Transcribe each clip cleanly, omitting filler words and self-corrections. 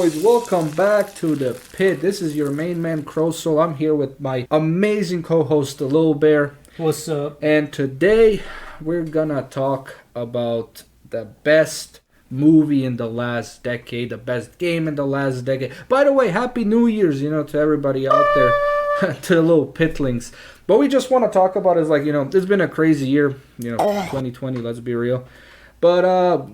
boys, welcome back to the pit. This is your main man, CroSoul. I'm here with my amazing co-host, the Little Bear. What's up? And today, we're gonna talk about the best movie in the last decade, the best game in the last decade. By the way, Happy New Year's, to everybody out there, to the little pitlings. What we just want to talk about is it's been a crazy year, 2020, let's be real. But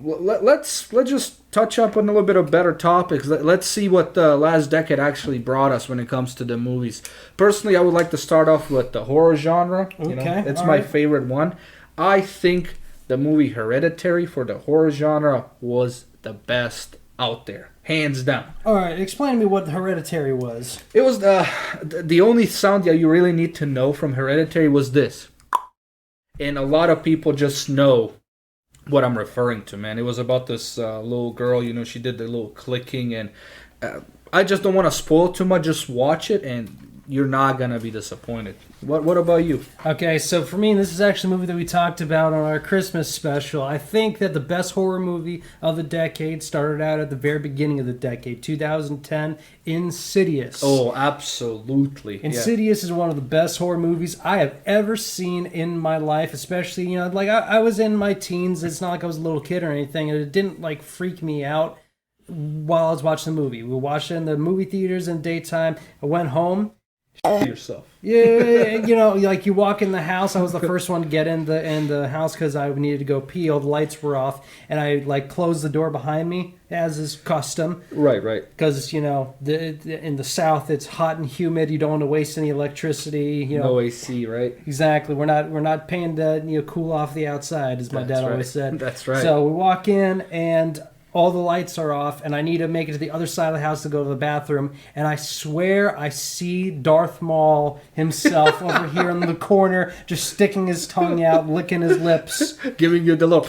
let's just touch up on a little bit of better topics. Let's see what the last decade actually brought us when it comes to the movies. Personally, I would like to start off with the horror genre. Okay, it's my favorite one. I think the movie Hereditary for the horror genre was the best out there, hands down. All right, explain to me what Hereditary was. It was the only sound that you really need to know from Hereditary was this, and a lot of people just know what I'm referring to, man. It was about this little girl, she did the little clicking, and I just don't want to spoil too much. Just watch it, and you're not going to be disappointed. What about you? Okay, so for me, this is actually a movie that we talked about on our Christmas special. I think that the best horror movie of the decade started out at the very beginning of the decade, 2010, Insidious. Oh, absolutely. Insidious is one of the best horror movies I have ever seen in my life, especially, I was in my teens. It's not like I was a little kid or anything, and it didn't, freak me out while I was watching the movie. We watched it in the movie theaters in the daytime. I went home. Yourself. Yeah, you walk in the house. I was the first one to get in the house because I needed to go pee. All the lights were off, and I closed the door behind me, as is custom. Right. Because in the South it's hot and humid. You don't want to waste any electricity. No AC, right? Exactly. We're not paying to cool off the outside, as my dad always said. That's right. So we walk in and all the lights are off, and I need to make it to the other side of the house to go to the bathroom. And I swear I see Darth Maul himself over here in the corner, just sticking his tongue out, licking his lips. Giving you the look.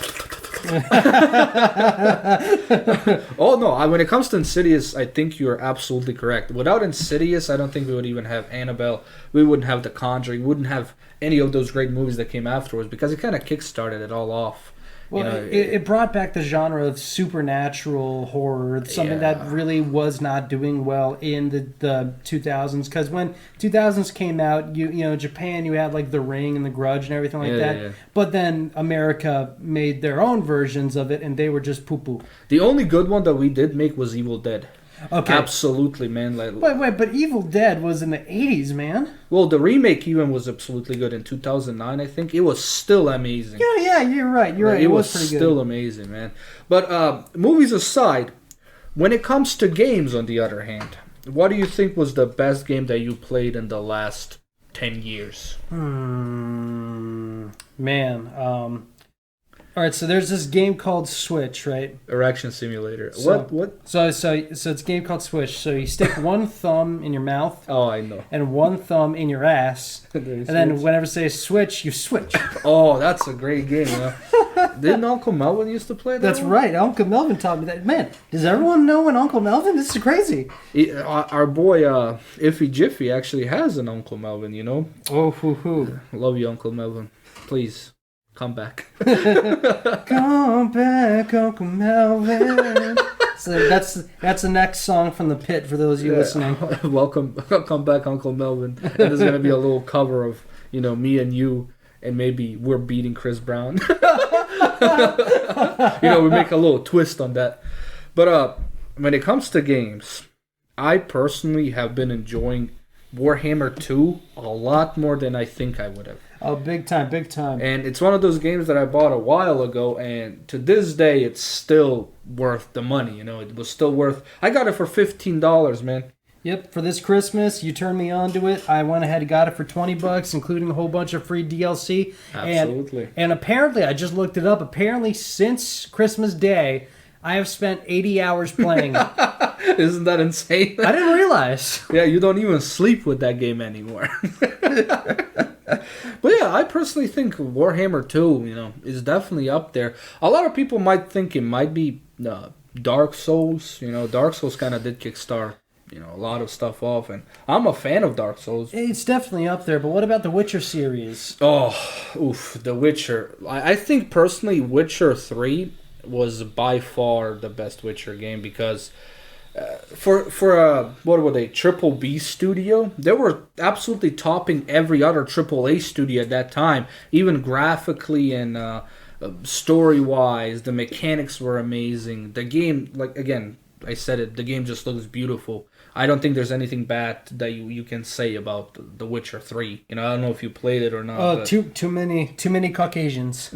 Oh, no. When it comes to Insidious, I think you're absolutely correct. Without Insidious, I don't think we would even have Annabelle. We wouldn't have The Conjuring. We wouldn't have any of those great movies that came afterwards, because it kind of kick-started it all off. Well, it brought back the genre of supernatural horror, something that really was not doing well in the 2000s. Because when 2000s came out, Japan, you had The Ring and The Grudge and everything like that. Yeah. But then America made their own versions of it, and they were just poo-poo. The only good one that we did make was Evil Dead. Okay. Absolutely, man. Wait, but Evil Dead was in the 80s, man. Well, the remake even was absolutely good in 2009, I think. It was still amazing. Yeah, you're right. It was pretty good. Still amazing, man. But movies aside, when it comes to games, on the other hand, what do you think was the best game that you played in the last 10 years? All right, so there's this game called Switch, right? Erection Simulator. What? So it's a game called Switch. So you stick one thumb in your mouth. Oh, I know. And one thumb in your ass. And then whenever it says switch, you switch. Oh, that's a great game, Didn't Uncle Melvin used to play that? That's right. Uncle Melvin taught me that. Man, does everyone know an Uncle Melvin? This is crazy. Our boy, Iffy Jiffy, actually has an Uncle Melvin, Oh, hoo. Love you, Uncle Melvin. Please. Come back. Come back, Uncle Melvin. So that's the next song from the pit for those of you listening. Welcome back, Uncle Melvin. And there's going to be a little cover of, me and you, and maybe we're beating Chris Brown. We make a little twist on that. But when it comes to games, I personally have been enjoying Warhammer 2 a lot more than I think I would have. Oh, big time. And it's one of those games that I bought a while ago, and to this day, it's still worth the money. It was still worth... I got it for $15, man. Yep, for this Christmas, you turned me on to it. I went ahead and got it for $20, including a whole bunch of free DLC. Absolutely. And apparently, I just looked it up, since Christmas Day, I have spent 80 hours playing it. Isn't that insane? I didn't realize. Yeah, you don't even sleep with that game anymore. But yeah, I personally think Warhammer 2, is definitely up there. A lot of people might think it might be Dark Souls. Dark Souls kind of did kickstart, a lot of stuff off. And I'm a fan of Dark Souls. It's definitely up there, but what about the Witcher series? Oh, The Witcher. I think personally Witcher 3 was by far the best Witcher game because For what were they, Triple B studio, they were absolutely topping every other Triple A studio at that time, even graphically and story wise. The mechanics were amazing. The game, like, again, I said it, the game just looks beautiful. I don't think there's anything bad that you can say about The Witcher 3. I don't know if you played it or not. Oh, too many Caucasians.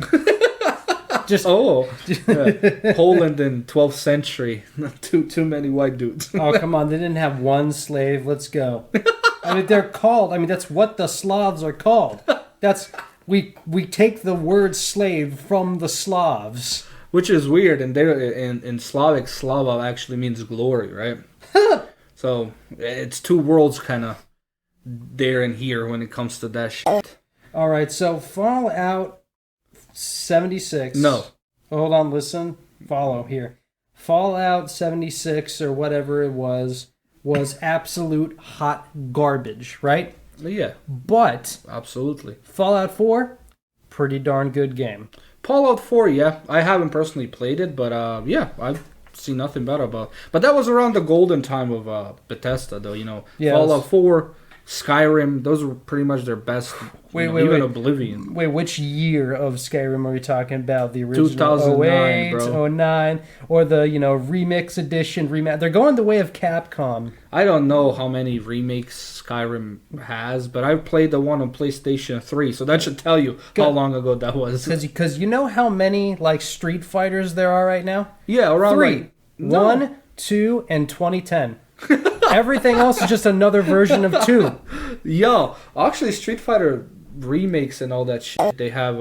Just Poland in 12th century. Too many white dudes. Oh, come on, they didn't have one slave. Let's go. I mean, they're called. I mean, that's what the Slavs are called. That's we take the word slave from the Slavs, which is weird. And in Slavic, Slava actually means glory, right? So it's two worlds kind of there and here when it comes to that shit. All right, so Fallout 76. No. Hold on, listen. Follow here. Fallout 76 or whatever it was absolute hot garbage, right? Yeah. But absolutely. Fallout 4, pretty darn good game. Fallout 4, yeah. I haven't personally played it, but yeah, I've seen nothing bad about it. But that was around the golden time of Bethesda, though, Yeah, Fallout 4, Skyrim, those were pretty much their best. Wait, Oblivion. Wait, which year of Skyrim are we talking about? The original 2009, 08, bro. 09, or the, remix edition, They're going the way of Capcom. I don't know how many remakes Skyrim has, but I played the one on PlayStation 3, so that should tell you how long ago that was. Because you know how many, Street Fighters there are right now? Yeah, around 3. No. 1, 2, and 2010. Everything else is just another version of 2. Yo, actually, Street Fighter remakes and all that shit, they have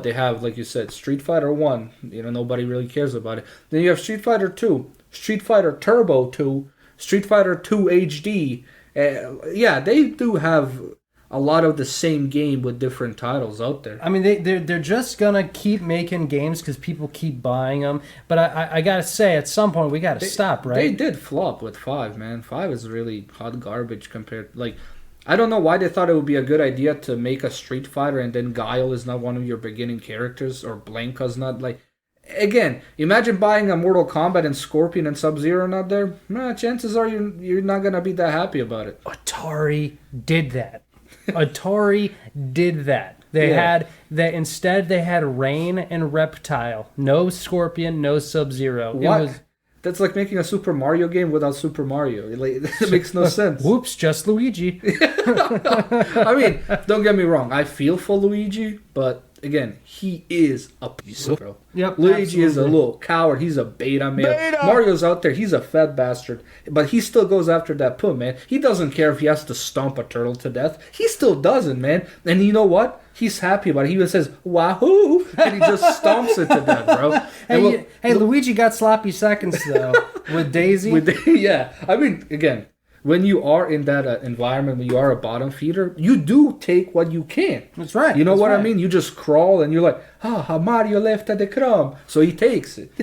they have, like you said, Street Fighter 1, nobody really cares about it. Then you have Street Fighter 2, Street Fighter Turbo 2, Street Fighter 2 HD. Yeah, they do have a lot of the same game with different titles out there. I mean, they're just gonna keep making games because people keep buying them. But I gotta say, at some point we gotta stop, right? They did flop with 5, man. 5 is really hot garbage compared. I don't know why they thought it would be a good idea to make a Street Fighter and then Guile is not one of your beginning characters or Blanka's not. Again, imagine buying a Mortal Kombat and Scorpion and Sub-Zero not there. Chances are you're not gonna be that happy about it. Atari did that. They had that instead. They had Rain and Reptile. No Scorpion, no Sub-Zero. What? That's like making a Super Mario game without Super Mario. It makes no sense. Whoops, just Luigi. I mean, don't get me wrong. I feel for Luigi, but again, he is a piece of bro. Yep, Luigi absolutely. is a little coward. He's a beta male. Mario's out there. He's a fat bastard. But he still goes after that poo, man. He doesn't care if he has to stomp a turtle to death. He still doesn't, man. And you know what? He's happy about it. He even says, wahoo! And he just stomps it to death, bro. Hey, Luigi got sloppy seconds, though, with Daisy. Yeah. I mean, again, when you are in that environment, when you are a bottom feeder, you do take what you can. That's right. You know what I mean? You just crawl and you're like, Mario left at the crumb. So he takes it.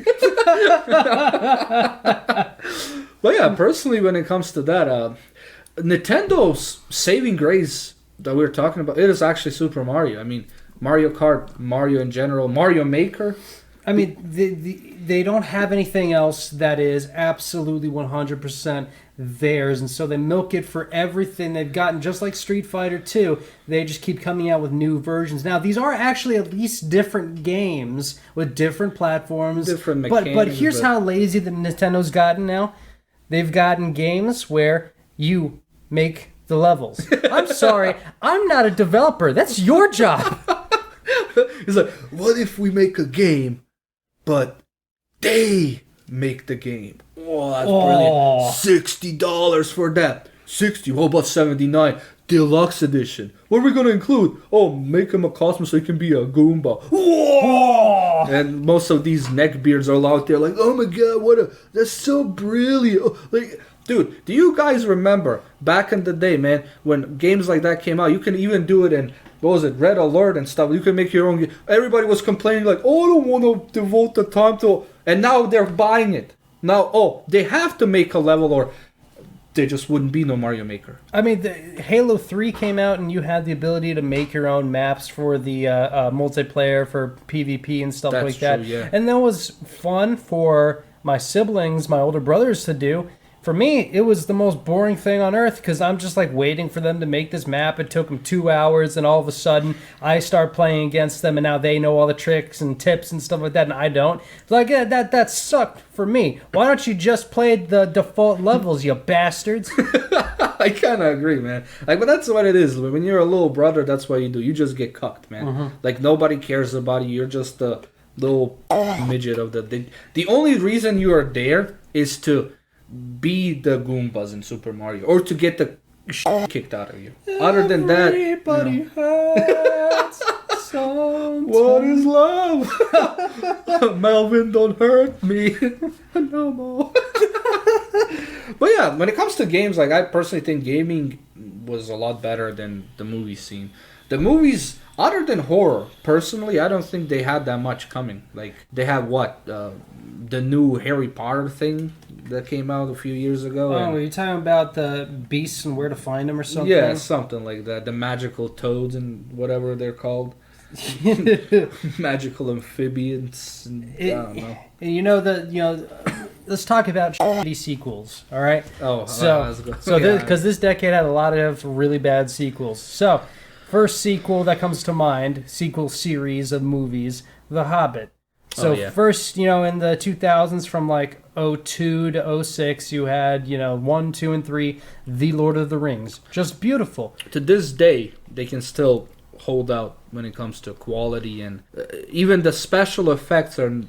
But yeah, personally, when it comes to that, Nintendo's saving grace that we were talking about, it is actually Super Mario. I mean, Mario Kart, Mario in general, Mario Maker. I mean, they don't have anything else that is absolutely 100% theirs, and so they milk it for everything they've gotten. Just like Street Fighter 2, they just keep coming out with new versions. Now, these are actually at least different games with different platforms. Different mechanics. But here's how lazy the Nintendo's gotten now. They've gotten games where you make the levels. I'm sorry, I'm not a developer. That's your job. It's like, what if we make a game, but they make the game? Oh, that's brilliant. $60 for that. 60. What about 79? Deluxe edition. What are we gonna include? Oh, make him a costume so he can be a Goomba. Whoa! And most of these neckbeards are out there like, oh my god, that's so brilliant. Dude, do you guys remember back in the day, man, when games like that came out? You can even do it in, what was it, Red Alert and stuff. You can make your own game. Everybody was complaining like, oh, I don't want to devote the time to... And now they're buying it. Now, they have to make a level or there just wouldn't be no Mario Maker. I mean, Halo 3 came out and you had the ability to make your own maps for the multiplayer, for PvP and stuff like that. True, yeah. And that was fun for my siblings, my older brothers to do. For me, it was the most boring thing on earth because I'm just like waiting for them to make this map. It took them 2 hours, and all of a sudden I start playing against them, and now they know all the tricks and tips and stuff like that, and I don't. It's like, yeah, that sucked for me. Why don't you just play the default levels, you bastards? I kind of agree, man. Like, but that's what it is. When you're a little brother, that's what you do. You just get cucked, man. Like, nobody cares about you. You're just a little midget of the only reason you are there is to be the Goombas in Super Mario, or to get the shit kicked out of you. Other than that, everybody hurts sometimes. What is love? Melvin, don't hurt me no more. But yeah, when it comes to games, like, I personally think gaming was a lot better than the movie scene. The movies, other than horror, personally, I don't think they had that much coming. Like, they had the new Harry Potter thing that came out a few years ago. Oh, are you talking about the beasts and where to find them or something? Yeah, something like that. The magical toads and whatever they're called. Magical amphibians. And, I don't know. And let's talk about shitty sequels, all right? Because this decade had a lot of really bad sequels. So, first sequel that comes to mind, sequel series of movies, The Hobbit. So first, in the 2000s, from like 02 to 06, you had, 1, 2, and 3, The Lord of the Rings. Just beautiful. To this day, they can still hold out when it comes to quality, and even the special effects are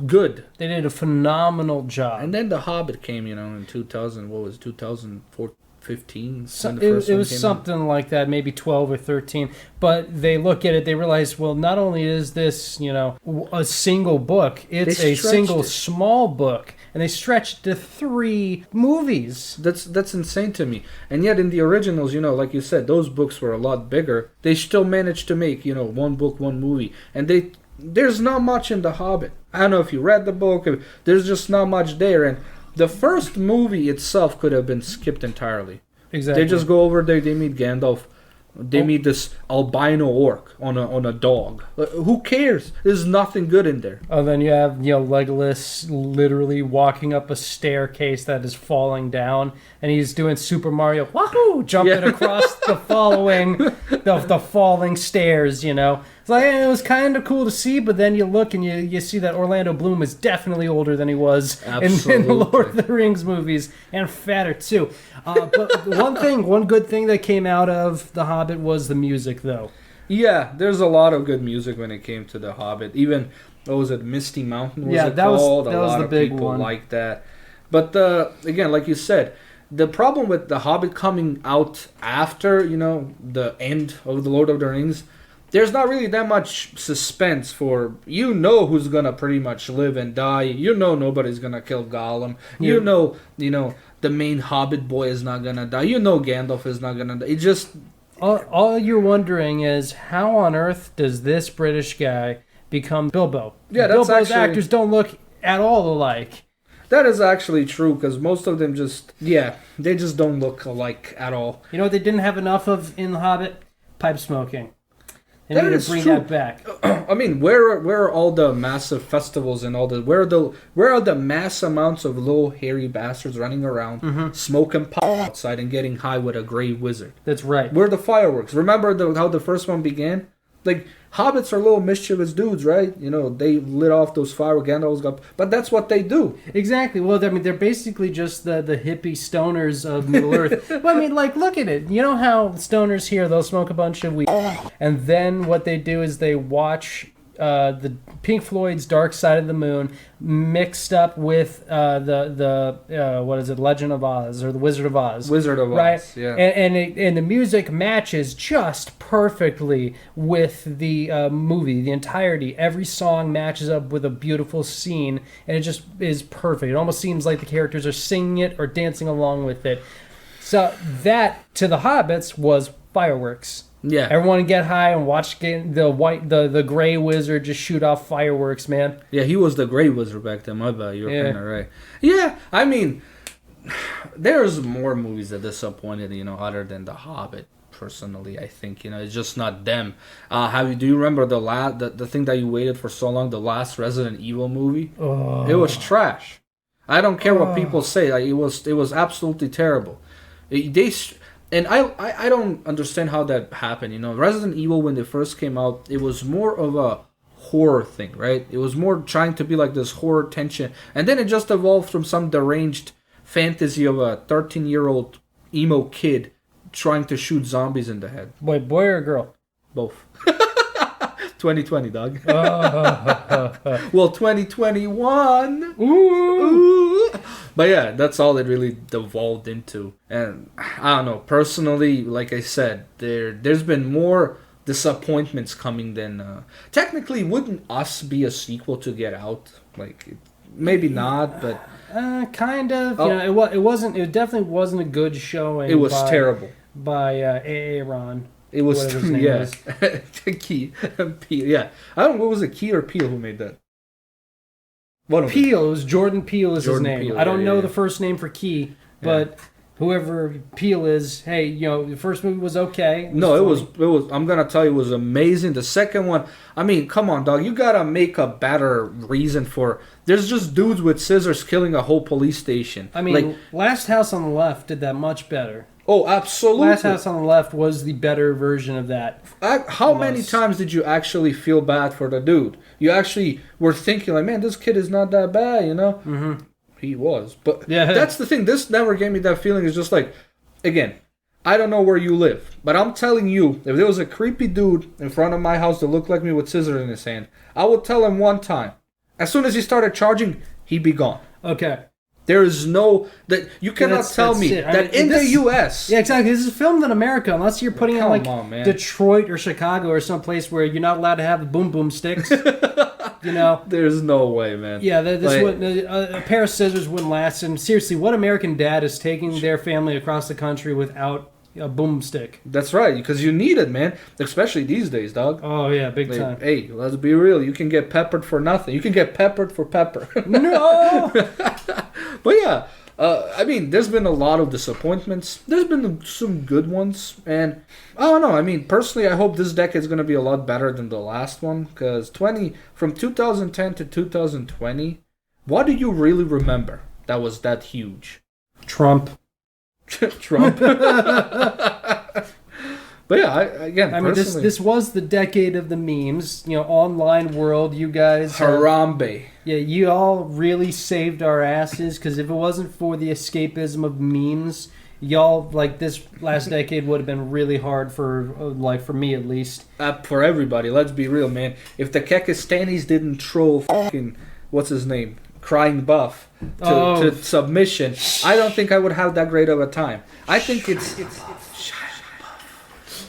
good. They did a phenomenal job. And then The Hobbit came, in 2000, what was it, 2014? 15. It was something like that, maybe 12 or 13. But they look at it, they realize, well, not only is this, a single book, it's a single small book. And they stretched to 3 movies. That's insane to me. And yet in the originals, like you said, those books were a lot bigger. They still managed to make, 1 book, 1 movie. And there's not much in The Hobbit. I don't know if you read the book. There's just not much there. And the first movie itself could have been skipped entirely. Exactly. They just go over there, they meet Gandalf. They meet this albino orc on a dog. Who cares? There's nothing good in there. Oh, then you have Legolas literally walking up a staircase that is falling down, and he's doing Super Mario, wahoo, jumping across the falling stairs. It's like, it was kind of cool to see, but then you look and you see that Orlando Bloom is definitely older than he was in the Lord of the Rings movies, and fatter too. But one good thing that came out of The Hobbit was the music, though. Yeah, there's a lot of good music when it came to The Hobbit. Even, what was it, Misty Mountain was it called? That was the big one. A lot of people like that. But, again, like you said, the problem with The Hobbit coming out after, the end of The Lord of the Rings, there's not really that much suspense for, who's gonna pretty much live and die. Nobody's gonna kill Gollum. Yeah. The main Hobbit boy is not gonna die. Gandalf is not gonna die. It just... All you're wondering is, how on earth does this British guy become Bilbo? Yeah, Bilbo's actors don't look at all alike. That is actually true, because most of them they just don't look alike at all. You know what they didn't have enough of in The Hobbit? Pipe smoking. They need to bring that back. I mean, where are all the massive festivals and all the where are the mass amounts of little hairy bastards running around, smoking pot outside and getting high with a gray wizard? That's right. Where are the fireworks? Remember how the first one began? Like, hobbits are little mischievous dudes, right? They lit off those fireworks. Gandalf's got, but that's what they do. Exactly. Well, I mean, they're basically just the hippie stoners of Middle Earth. Well, I mean, like, look at it. You know how stoners here, they'll smoke a bunch of weed, and then what they do is they watch the Pink Floyd's Dark Side of the Moon mixed up with what is it, Legend of Oz or the Wizard of Oz. Wizard of right? Oz, yeah. And the music matches just perfectly with the movie, the entirety. Every song matches up with a beautiful scene, and it just is perfect. It almost seems like the characters are singing it or dancing along with it. So that, to the Hobbits, was fireworks. Yeah, everyone get high and watch the gray wizard just shoot off fireworks, man. Yeah, he was the gray wizard back then. My bad, you're kind of right. Yeah, I mean, there's more movies that disappointed, other than The Hobbit. Personally, I think it's just not them. Do you remember the thing that you waited for so long? The last Resident Evil movie. Oh. It was trash. I don't care what people say. Like, it was absolutely terrible. I don't understand how that happened. You know, Resident Evil, when they first came out, it was more of a horror thing, right? It was more trying to be like this horror tension, and then it just evolved from some deranged fantasy of a 13-year-old emo kid trying to shoot zombies in the head. Boy or girl? Both. 2020, dog. Well, 2021. Ooh. But yeah, that's all it really devolved into. And I don't know. Personally, like I said, there's been more disappointments coming than. Technically, wouldn't Us be a sequel to Get Out? Like, maybe not, but. Kind of. You know, it wasn't. It definitely wasn't a good showing. It was terrible. By Aaron. It was, yeah. Key. Peel, yeah. I don't know, what was it, Key or Peel who made that? Peele. It was Jordan Peele is his name. Peele, I don't know the first name for Key, but whoever Peele is, hey, you know, the first movie was okay. It was, I'm going to tell you, it was amazing. The second one, I mean, come on, dog. You got to make a better reason for, there's just dudes with scissors killing a whole police station. I mean, like, Last House on the Left did that much better. Oh, absolutely. Last House on the Left was the better version of that. How many times did you actually feel bad for the dude? You actually were thinking, like, man, this kid is not that bad, you know? Mm-hmm. He was. But that's the thing. This never gave me that feeling. It's just like, again, I don't know where you live, but I'm telling you, if there was a creepy dude in front of my house that looked like me with scissors in his hand, I would tell him one time. As soon as he started charging, he'd be gone. Okay. There is no that you cannot tell me that in the U.S. Yeah, exactly. This is filmed in America, unless you're putting in like Detroit or Chicago or someplace where you're not allowed to have the boom boom sticks. You know, there's no way, man. Yeah, a pair of scissors wouldn't last. And seriously, what American dad is taking their family across the country without a boomstick? That's right, because you need it, man. Especially these days, dog. Oh yeah, big time. Hey, let's be real. You can get peppered for nothing. You can get peppered for pepper. No. But yeah, I mean, there's been a lot of disappointments. There's been some good ones, and I don't know. I mean, personally, I hope this decade is going to be a lot better than the last one, because from 2010 to 2020, what do you really remember that was that huge? Trump. But yeah, I mean, this was the decade of the memes. You know, online world, you guys. Harambe. Yeah, you all really saved our asses, because if it wasn't for the escapism of memes, y'all, like, this last decade would have been really hard for me at least. For everybody, let's be real, man. If the Kekistanis didn't troll fucking, what's his name? Crying Buff to submission, I don't think I would have that great of a time. I think it's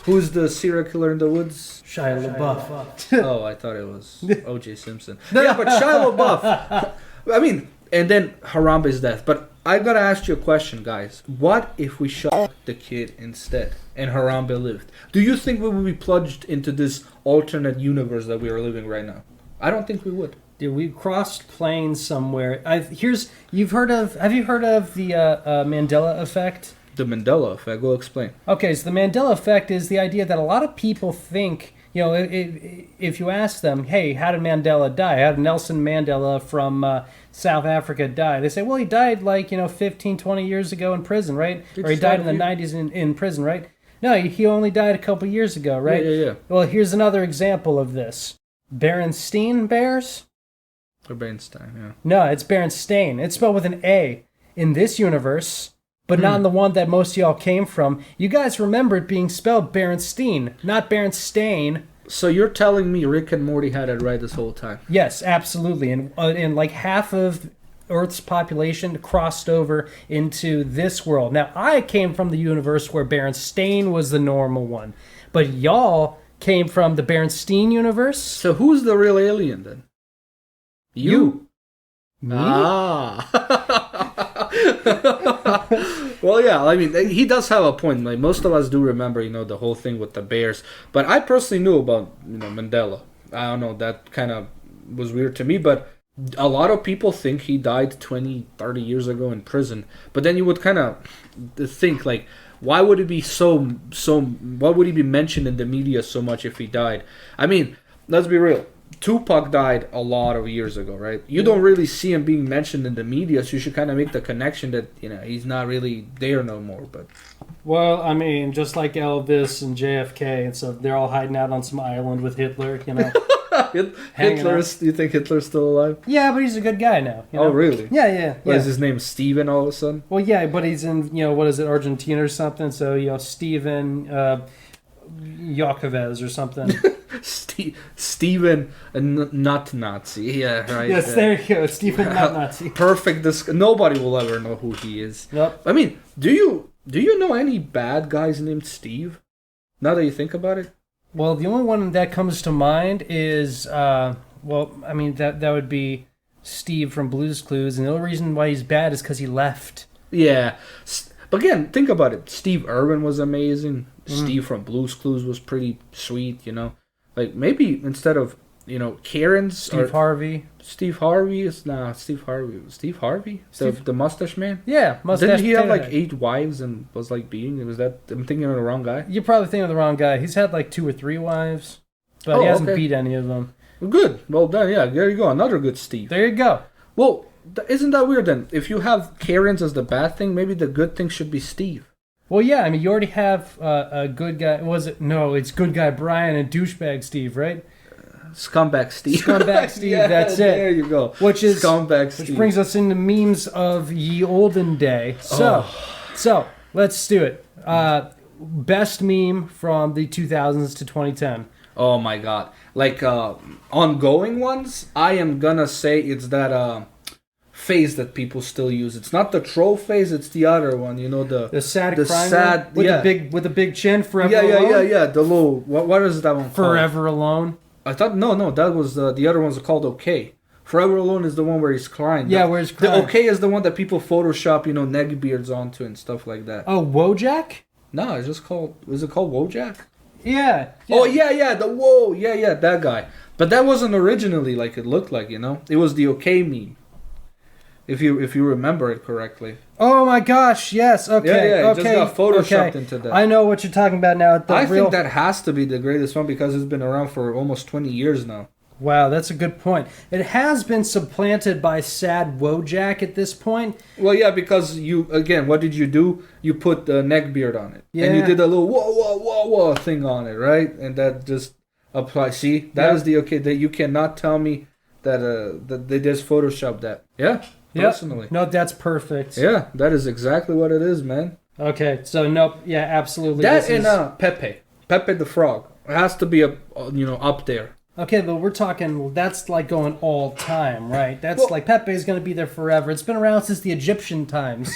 who's the serial killer in the woods? Shia LaBeouf. Oh, I thought it was O.J. Simpson. Yeah, but Shia LaBeouf. I mean, and then Harambe's death. But I gotta ask you a question, guys. What if we shot the kid instead and Harambe lived? Do you think we would be plunged into this alternate universe that we are living right now? I don't think we would. Dude, we crossed planes somewhere. Have you heard of the Mandela effect? The Mandela effect. Go explain. Okay, so the Mandela effect is the idea that a lot of people think, you know, if you ask them, hey, how did Mandela die? How did Nelson Mandela from South Africa die? They say, well, he died 15, 20 years ago in prison, right? Or he died in the 90s in prison, right? No, he only died a couple years ago, right? Yeah. Well, here's another example of this. Berenstain Bears? Or Bernstein, yeah. No, it's Berenstain. It's spelled with an A. In this universe, but not in the one that most of y'all came from. You guys remember it being spelled Berenstein, not Berenstain. So you're telling me Rick and Morty had it right this whole time? Yes, absolutely. And like half of Earth's population crossed over into this world. Now, I came from the universe where Berenstain was the normal one. But y'all came from the Berenstein universe. So who's the real alien then? You. Me? Ah. Well, yeah, I mean, he does have a point. Like, most of us do remember, the whole thing with the bears. But I personally knew about, Mandela. I don't know, that kind of was weird to me. But a lot of people think he died 20, 30 years ago in prison. But then you would kind of think, like, why would it be why would he be mentioned in the media so much if he died? I mean, let's be real. Tupac died a lot of years ago, right? You don't really see him being mentioned in the media, so you should kind of make the connection that, he's not really there no more. But well, I mean, just like Elvis and JFK and stuff, they're all hiding out on some island with Hitler, You think Hitler's still alive? Yeah, but he's a good guy now. Oh, really? Yeah. What, is his name Steven all of a sudden? Well, yeah, but he's in, what is it, Argentina or something? So, Steven Yakovez or something. Steven Nut Nazi. Yeah, right. Yes, there you go. Steven Nut Nazi. Perfect. Nobody will ever know who he is. Yep. I mean, do you know any bad guys named Steve? Now that you think about it. Well, the only one that comes to mind is, that would be Steve from Blue's Clues, and the only reason why he's bad is because he left. Yeah. But again, think about it. Steve Irwin was amazing. Steve from Blue's Clues was pretty sweet, Like, maybe instead of, Karen's... Steve Harvey. Steve Harvey is... Nah, Steve Harvey. Steve Harvey? The mustache man? Yeah, mustache. Didn't he have, like, 8 wives and was, like, beating? Was that... I'm thinking of the wrong guy? You're probably thinking of the wrong guy. He's had, like, 2 or 3 wives, but he hasn't beat any of them. Good. Well done. Yeah, there you go. Another good Steve. There you go. Well, isn't that weird, then? If you have Karen's as the bad thing, maybe the good thing should be Steve. Well, yeah, I mean, you already have a good guy. No, it's good guy Brian and douchebag Steve, right? Scumbag Steve. Scumbag Steve, yeah, that's it. There you go. Scumbag Steve. Which brings us into memes of ye olden day. So let's do it. Best meme from the 2000s to 2010. Oh my god. Like, ongoing ones, I am gonna say it's that, phase that people still use. It's not the troll phase, it's the other one, the sad the crying sad one? With the big chin, Forever Alone. Yeah, the little, what is that one Forever Alone. I thought no, that was the other one's called Okay. Forever Alone is the one where he's crying. Yeah, where he's crying. The Okay is the one that people Photoshop, neck beards onto and stuff like that. Oh, Wojak? No, it's just called, is it called Wojak? Yeah. Oh yeah, the whoa, yeah, that guy. But that wasn't originally like it looked like, It was the Okay meme. If you remember it correctly. Oh my gosh, yes, okay. Yeah, it just got photoshopped into that. I know what you're talking about now. I think that has to be the greatest one because it's been around for almost 20 years now. Wow, that's a good point. It has been supplanted by Sad Wojak at this point. Well, yeah, because what did you do? You put the neck beard on it. Yeah. And you did a little whoa thing on it, right? And that just applies. See, that is the Okay. That you cannot tell me that they just photoshopped that. Yeah. Personally. No, that's perfect. Yeah, that is exactly what it is, man. Okay, so nope, yeah, absolutely. That and Pepe the Frog. It has to be up there. Okay, but we're talking, that's like going all time, right? That's like Pepe's going to be there forever. It's been around since the Egyptian times.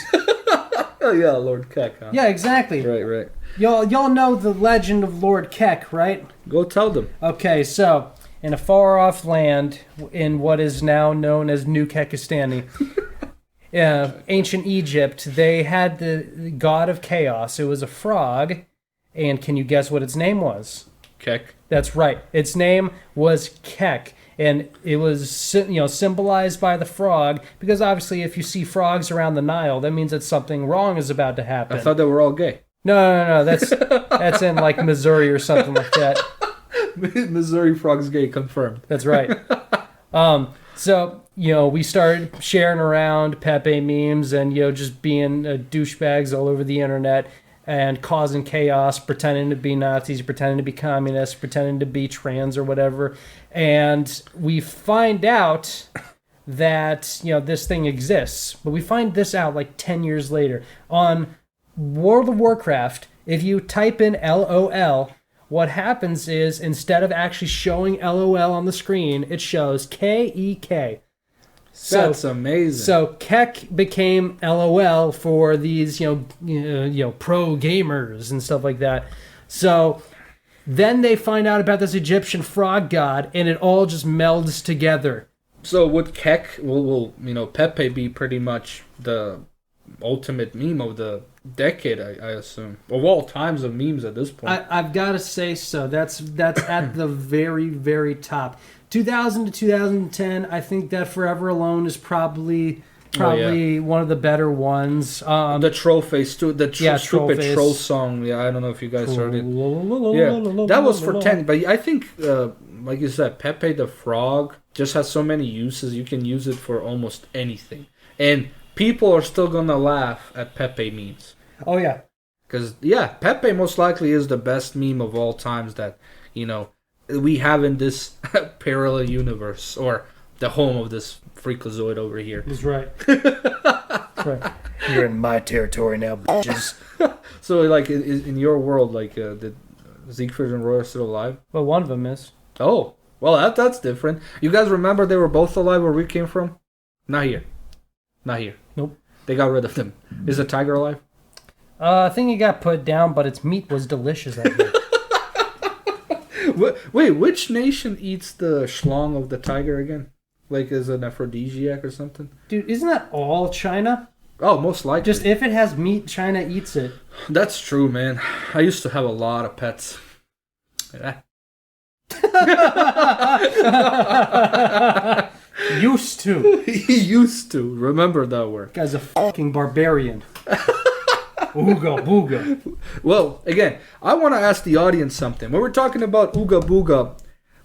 Oh yeah, Lord Keck, huh? Yeah, exactly. Right. Y'all know the legend of Lord Keck, right? Go tell them. Okay, so in a far-off land in what is now known as New Kekistani, ancient Egypt, they had the god of chaos. It was a frog, and can you guess what its name was? Keck. That's right. Its name was Keck, and it was symbolized by the frog because obviously, if you see frogs around the Nile, that means that something wrong is about to happen. I thought they were all gay. No. That's in like Missouri or something like that. Missouri frog's gay, confirmed. That's right. So, we started sharing around Pepe memes and, just being douchebags all over the internet and causing chaos, pretending to be Nazis, pretending to be communists, pretending to be trans or whatever. And we find out that, this thing exists. But we find this out like 10 years later. On World of Warcraft, if you type in LOL, what happens is instead of actually showing LOL on the screen, it shows KEK. That's amazing. So Keck became LOL for these, pro gamers and stuff like that. So then they find out about this Egyptian frog god, and it all just melds together. So would Keck, will Pepe be pretty much the ultimate meme of the decade, I assume, of all times of memes at this point? I've got to say so. That's at the very, very top. 2000 to 2010, I think that Forever Alone is probably one of the better ones. The troll face too, the stupid troll song. Yeah, I don't know if you guys heard it. Yeah, that was for 10. But I think like you said, Pepe the Frog just has so many uses. You can use it for almost anything. And people are still going to laugh at Pepe memes. Oh, yeah. Because, yeah, Pepe most likely is the best meme of all times that, we have in this parallel universe, or the home of this freakazoid over here. He's right. That's right. You're in my territory now, bitches. So, like, in your world, like, did Siegfried and Roy are still alive? Well, one of them is. Oh, well, that's different. You guys remember they were both alive where we came from? Not here. Nope. They got rid of them. Is the tiger alive? I think he got put down, but its meat was delicious. I think. Wait, which nation eats the schlong of the tiger again? Like, as an aphrodisiac or something? Dude, isn't that all China? Oh, most likely. Just if it has meat, China eats it. That's true, man. I used to have a lot of pets. Yeah. Used to. He used to. Remember that word. Guy's a fucking barbarian. Ooga booga. Well, again, I want to ask the audience something. When we're talking about Ooga Booga,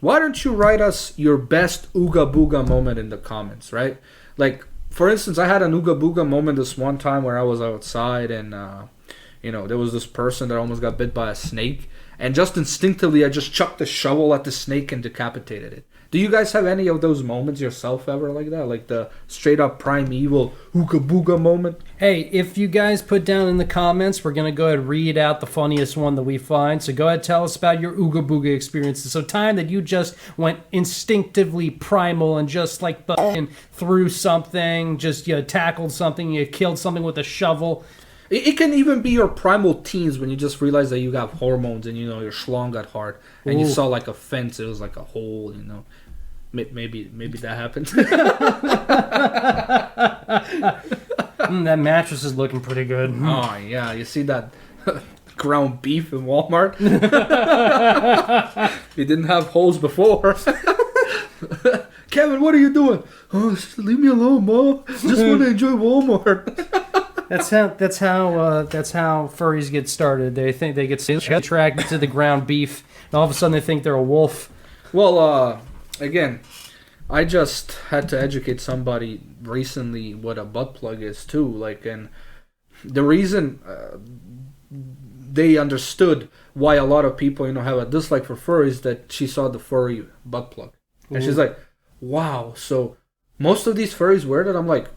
why don't you write us your best Ooga Booga moment in the comments, right? Like, for instance, I had an Ooga Booga moment this one time where I was outside and, there was this person that almost got bit by a snake. And just instinctively, I just chucked the shovel at the snake and decapitated it. Do you guys have any of those moments yourself ever like that? Like the straight up primeval Ooga Booga moment? Hey, if you guys put down in the comments, we're going to go ahead and read out the funniest one that we find. So go ahead and tell us about your Ooga Booga experiences. So time that you just went instinctively primal and just like fucking threw something, just tackled something, you killed something with a shovel. It can even be your primal teens when you just realize that you got hormones and, your schlong got hard. And Ooh. you saw like a fence, it was like a hole, Maybe that happened. That mattress is looking pretty good. Oh, yeah. You see that ground beef in Walmart? It didn't have holes before. Kevin, what are you doing? Oh, just leave me alone, Mom. Just want to enjoy Walmart. That's how furries get started. They think they get attracted to the ground beef, and all of a sudden they think they're a wolf. Well, again, I just had to educate somebody recently what a butt plug is too. Like, and the reason they understood why a lot of people, have a dislike for furries, that she saw the furry butt plug, and she's like, "Wow, so most of these furries wear that?" I'm like,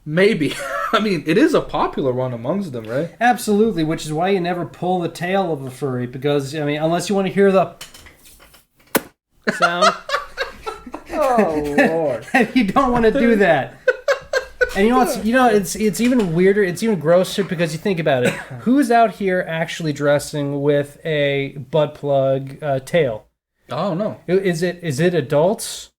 maybe. I mean, it is a popular one amongst them, right? Absolutely, which is why you never pull the tail of a furry, because, unless you want to hear the sound. Oh, Lord. You don't want to do that. And it's even weirder, it's even grosser, because you think about it. Who's out here actually dressing with a butt plug tail? Oh, no. Is it adults?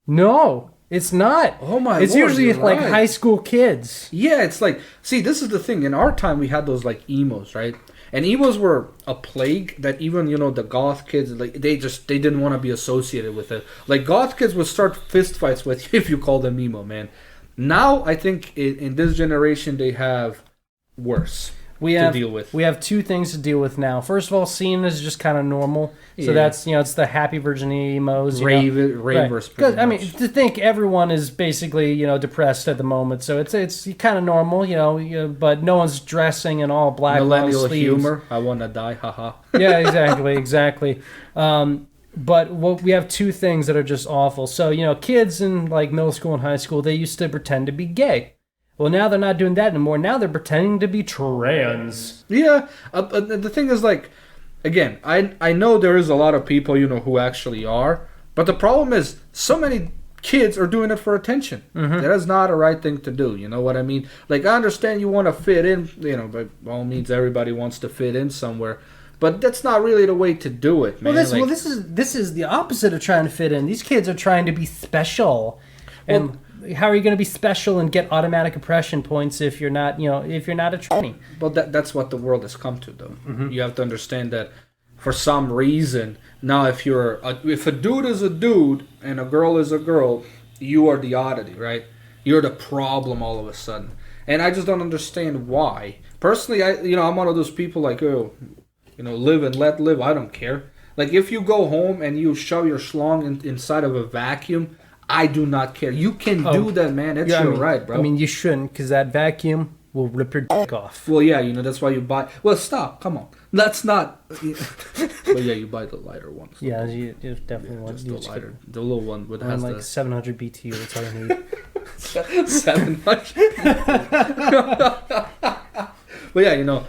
No. It's not. Oh my! It's Lord, usually like right. high school kids. Yeah, it's like, see, this is the thing. In our time, we had those like emos, right? And emos were a plague that even the goth kids, like they didn't want to be associated with it. Like goth kids would start fist fights with you if you call them emo, man. Now I think in this generation they have worse to deal with. We have two things to deal with now. First of all, scene is just kind of normal. So that's, it's the happy virgin emos. Ravers. Because, to think everyone is basically, depressed at the moment. So it's kind of normal, but no one's dressing in all black millennial sleeves. Humor. I want to die. Haha. Yeah, exactly. But we have two things that are just awful. So, kids in like middle school and high school, they used to pretend to be gay. Well, now they're not doing that anymore. Now they're pretending to be trans. Yeah. The thing is, like, again, I know there is a lot of people, who actually are. But the problem is so many kids are doing it for attention. Mm-hmm. That is not a right thing to do. You know what I mean? Like, I understand you want to fit in, by all means, everybody wants to fit in somewhere. But that's not really the way to do it, man. Well, this is the opposite of trying to fit in. These kids are trying to be special. And how are you going to be special and get automatic oppression points if you're not, if you're not a tranny? Well, that's what the world has come to, though. Mm-hmm. You have to understand that for some reason, now if a dude is a dude and a girl is a girl, you are the oddity, right? You're the problem all of a sudden. And I just don't understand why. Personally, I'm one of those people like, live and let live. I don't care. Like, if you go home and you shove your schlong inside of a vacuum, I do not care. You can do that, man. It's your right, bro. I mean, you shouldn't, because that vacuum will rip your dick off. Well, yeah, that's why you buy... Well, stop. Come on. Let's not... But yeah, you buy the lighter one. So yeah, you definitely want... Just the lighter. The little one with has like 700 BTU, that's all you need. 700. But yeah,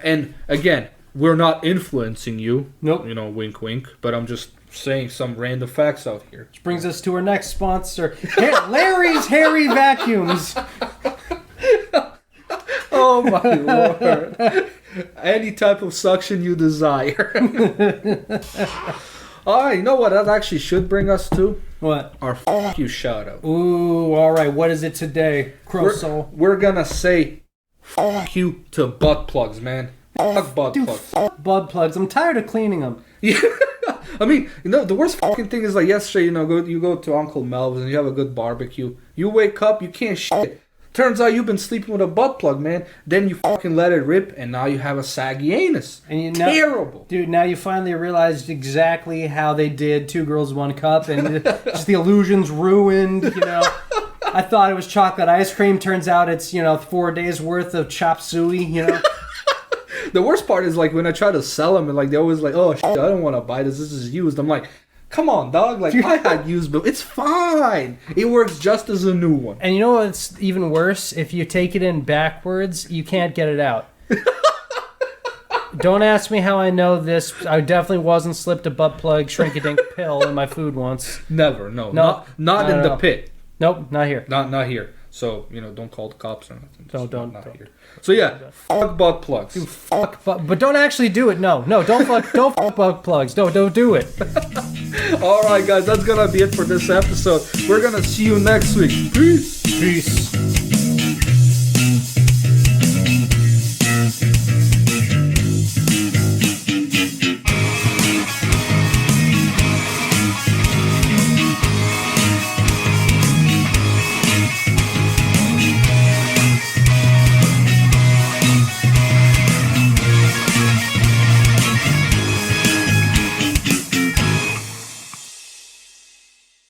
and again, we're not influencing you. Nope. Wink, wink. But I'm just saying some random facts out here. Which brings us to our next sponsor, Larry's Hairy Vacuums. Oh my lord. Any type of suction you desire. Alright, you know what that actually should bring us to? What? Our fuck you shout out. Ooh, alright, what is it today, CroSoul? We're gonna say fuck you to butt plugs, man. Fuck butt plugs. Fuck butt plugs. I'm tired of cleaning them. Yeah. I mean, the worst fucking thing is like yesterday, you go to Uncle Melvin's and you have a good barbecue. You wake up, you can't shit. Turns out you've been sleeping with a butt plug, man. Then you fucking let it rip, and now you have a saggy anus. And terrible. Dude, now you finally realized exactly how they did Two Girls, One Cup, and just the illusion's ruined, I thought it was chocolate ice cream. Turns out it's, 4 days worth of chop suey, The worst part is, like, when I try to sell them, and, like, they always like, oh, shit, I don't want to buy this. This is used. I'm like... Come on, dog. Like, I had used, but it's fine. It works just as a new one. And you know what's even worse? If you take it in backwards, you can't get it out. Don't ask me how I know this. I definitely wasn't slipped a butt plug shrink-a-dink pill in my food once. Never, no. Not in the pit. Nope, not here. Not here. So, don't call the cops or nothing. Don't. Here. So, yeah, fuck butt plugs. Dude, but don't actually do it. No, don't fuck butt plugs. Don't do it. All right, guys, that's going to be it for this episode. We're going to see you next week. Peace. Peace.